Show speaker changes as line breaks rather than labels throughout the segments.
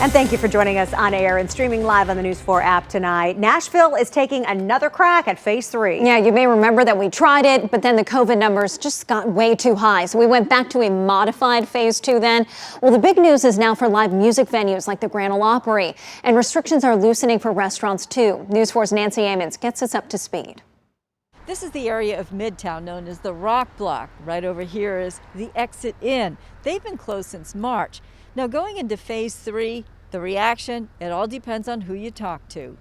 And thank you for joining us on air and streaming live on the News 4 app tonight. Nashville is taking another crack at Phase 3.
Yeah, you may remember that we tried it, but then the COVID numbers just got way too high. So we went back to a modified Phase 2 then. Well, the big news is now for live music venues like the Grand Ole Opry. And restrictions are loosening for restaurants too. News 4's Nancy Amons gets us up to speed.
This is the area of Midtown known as the Rock Block. Right over here is the Exit Inn. They've been closed since March. Now going into Phase 3, the reaction, it all depends on who you talk to.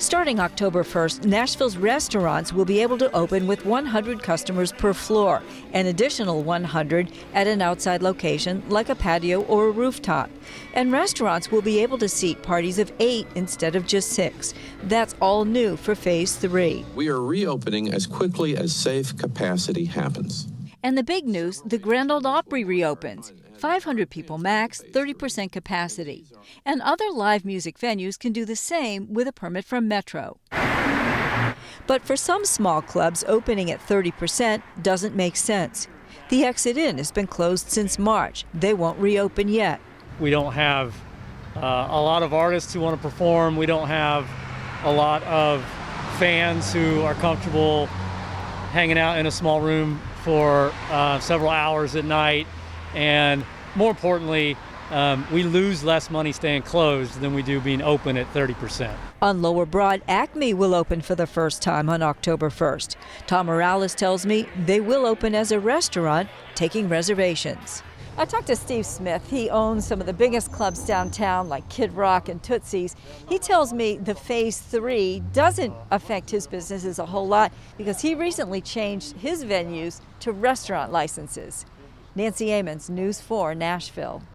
Starting October 1st, Nashville's restaurants will be able to open with 100 customers per floor, an additional 100 at an outside location like a patio or a rooftop. And restaurants will be able to seat parties of 8 instead of just 6. That's all new for Phase 3.
We are reopening as quickly as safe capacity happens.
And the big news, the Grand Ole Opry reopens. 500 people max, 30% capacity. And other live music venues can do the same with a permit from Metro. But for some small clubs, opening at 30% doesn't make sense. The Exit Inn has been closed since March. They won't reopen yet.
We don't have a lot of artists who want to perform. We don't have a lot of fans who are comfortable hanging out in a small room for several hours at night. And more importantly, we lose less money staying closed than we do being open at 30%.
On Lower Broad, Acme will open for the first time on October 1st. Tom Morales tells me they will open as a restaurant, taking reservations. I talked to Steve Smith. He owns some of the biggest clubs downtown like Kid Rock and Tootsie's. He tells me the Phase 3 doesn't affect his business a whole lot because he recently changed his venues to restaurant licenses. Nancy Amons, News 4, Nashville.